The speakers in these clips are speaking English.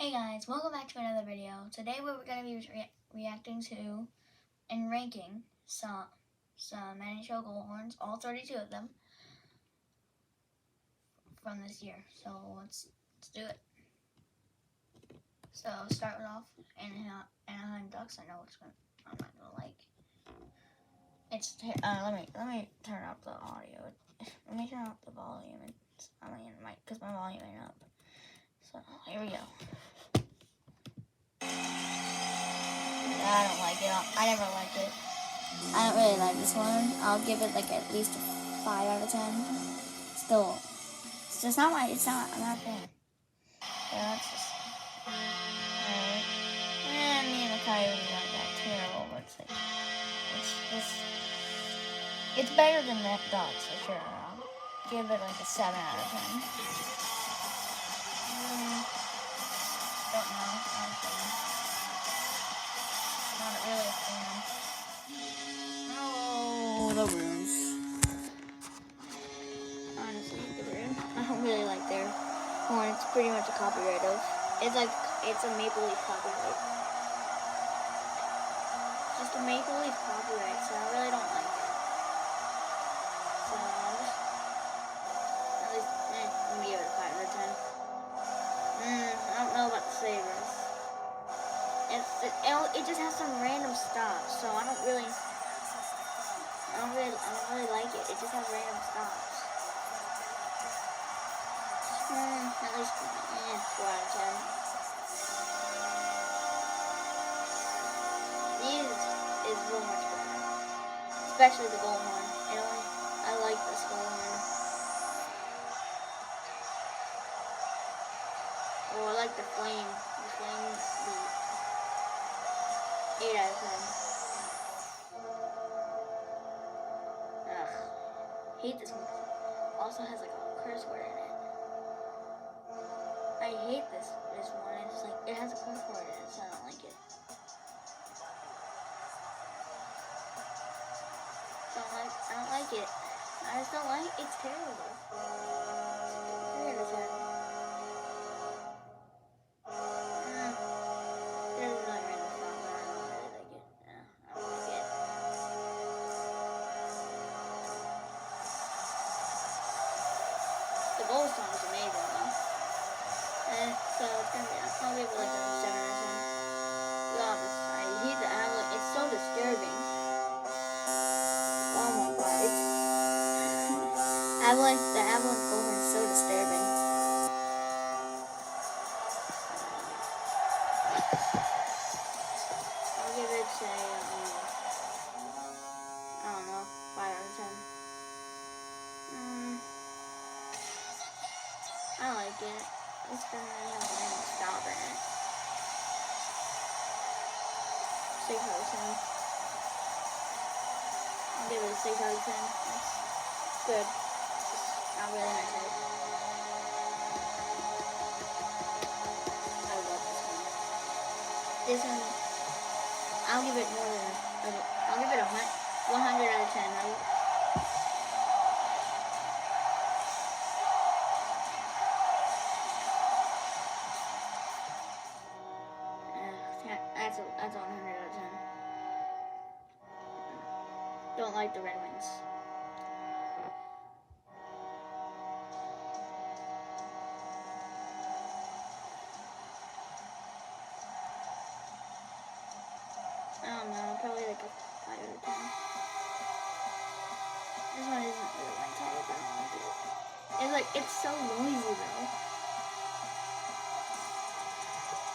Hey guys, welcome back to another video. Today we're going to be reacting to and ranking some NHL Goldhorns, all 32 of them from this year. So let's do it. So start off Anaheim Ducks. I know I'm not gonna like. It's let me turn up the audio. Let me turn up the volume. Because my volume ain't up. So here we go. I don't like it. I never liked it. I don't really like this one. I'll give it like at least a 5 out of 10. Still, it's just not I'm not a fan. So that's just, alright. Me and the Coyotes aren't that terrible, but it's better than the Ducks for sure. I'll give it like a 7 out of 10. Don't know. Not a fan. Not really a fan. Oh, the Bruins. Honestly, the Bruins. I don't really like their horn. It's pretty much a copyright of. It's a Maple Leaf copyright. Just a Maple Leaf copyright, so I really don't like it. So at least, I'm gonna give it a 5 out of 10. I don't know about the Sabres. It just has some random stops, so I don't really like it. It just has random stops. At least 4 out of 10. These is real much better, especially the Goldhorn. I like this Goldhorn. Oh, I like the flame. The flame beat. 8 out of 10. Ugh, hate this one. Also has like a curse word in it. I hate this one. It's like it has a curse word in it, so I don't like it. I don't like it. I just don't like it. It's terrible. 3 out of 10. There's really random stuff, but I don't really like it. I don't like it. The gold song is amazing though. So it's gonna be, I'll give it like a 7 out of 10. God, I hate the Avalanche. It's so disturbing. Oh my god, the Avalanche Goldhorn is so disturbing. I'll give it a, I don't know, 5 out of 10. I like it. It's been really have a stop in it. 6 out of 10. I'll give it a 6 out of 10. It's good. It's not really my type. I love this one. This one, I'll give it more than, I'll give it 100 out of 10. That's 100 out of 10. Don't like the Red Wings. I don't know, probably like a 5 out of 10. This one isn't really my type, I don't like it. It's so noisy though.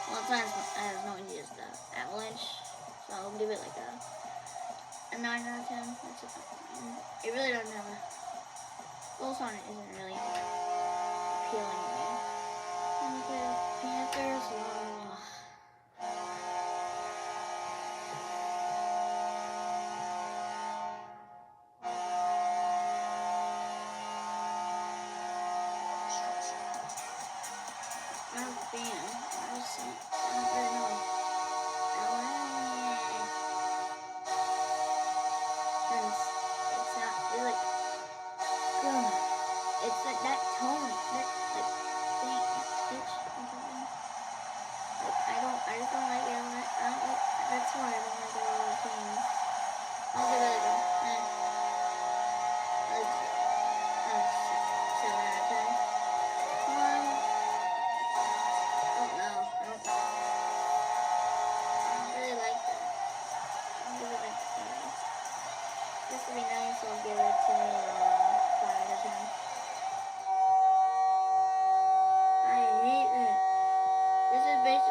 Well, it's not as noisy as the Avalanche, so I'll give it like a 9 out of 10. It really doesn't have a... Goal song isn't really appealing to me. Okay, Panthers, I'm not a fan. I don't really know. It's like that tone, that like thing, pitch or something.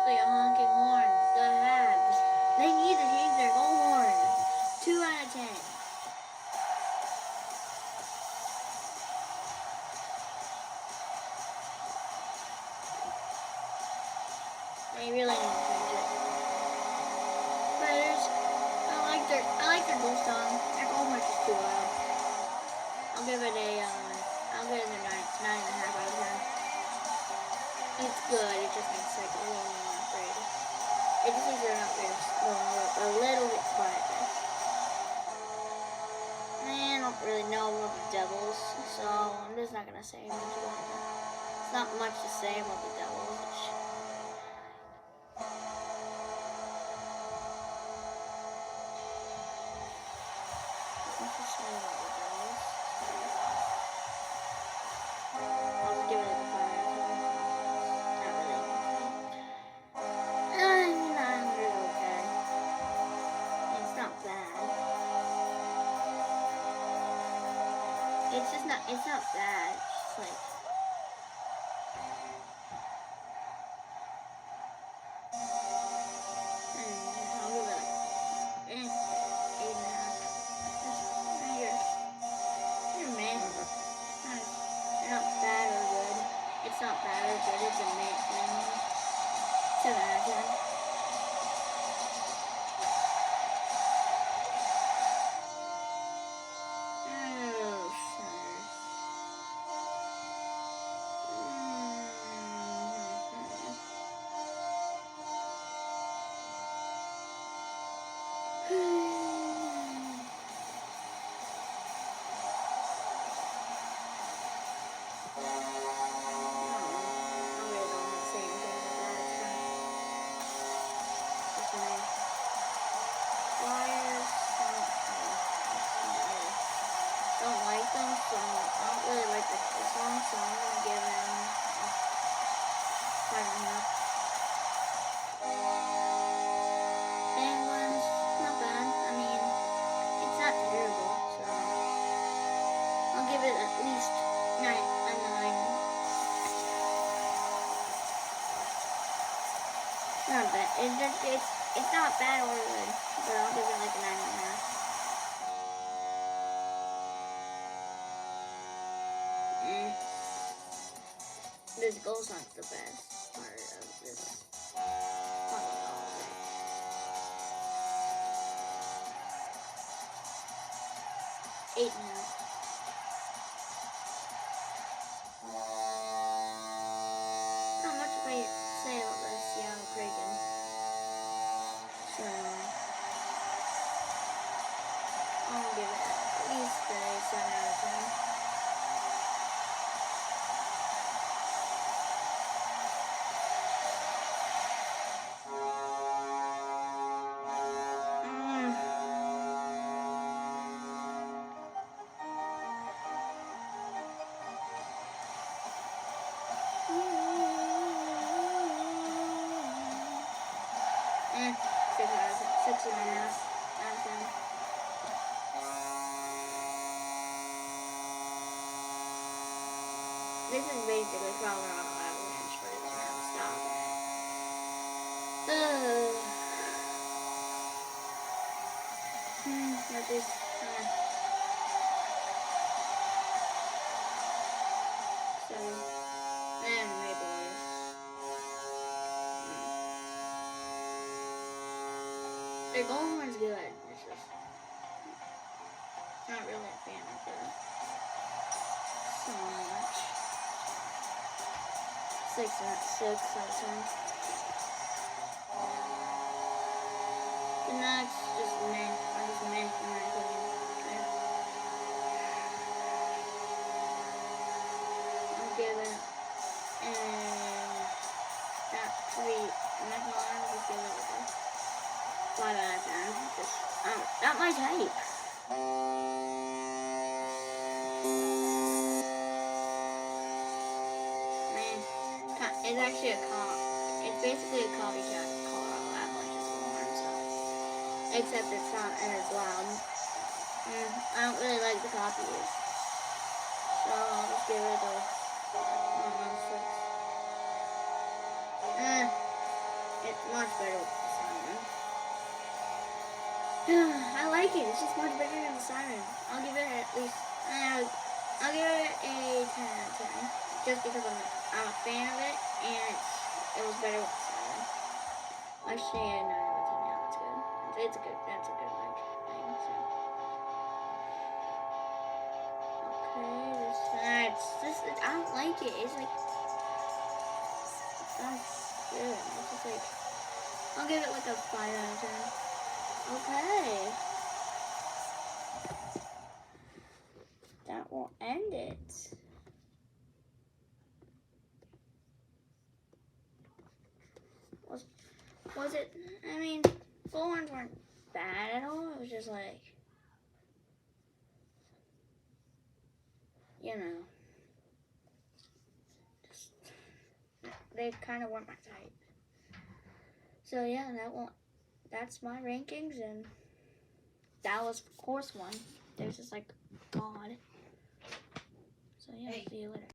basically a honking horn. The Habs. They need to change their goal horn. 2 out of 10. They really need to change it. But I like their goal song. Their goal horn is too loud. I'll give it a 9.5 out of 10. It's good. It just makes like a little more upgrade. It just needs an upgrade a little bit quieter. I don't really know about the Devils, so I'm just not gonna say much about it. It's not much to say about the Devils. I'll give it a 5 out of 10. Not really. It's okay. It's not bad. It's not bad. It's like. I'll give it like 8.5. You're meh. They're not bad or good. It's not bad or good. It's a meh. 7 out of 10. It's not bad or good, but I'll give it like a 9.5. This goal song's the best part of this. 8.5. Not much if I say about this Seattle Kraken. So I'll give it at least a 7 out of 10. This is basically Colorado Avalanche, but it's not stopping it. That is, so, and Maple Leafs. Their goal horn's good. It's just not really a fan of it so much. 6 out of 10. The next, just meh. I'm just meh in my opinion. Okay. I'll give it I'm not gonna lie, I'll just give it a 5 out of 10. Just, not my type. It's actually it's basically a copycat of Colorado Avalanche's horn, so. Except it's not as loud. I don't really like the copies. So I'll just give it a 6. much better with the siren. I like it. It's just much better than the siren. I'll give it at least. I'll give it a 10 out of 10, just because I'm a fan of it, and it was better with the siren. I say a 9 out of 10. Yeah, that's good. It's a good. That's a good like thing. So. Okay, this. I don't like it. It's like. That's good. It's just like. I'll give it like a 5 out of 10. Okay. That will end it. Was it? I mean, full ones weren't bad at all. It was just like, you know, just, they kind of weren't my type. So yeah, that's my rankings, and that was course one. There's just like God. So yeah, see you later.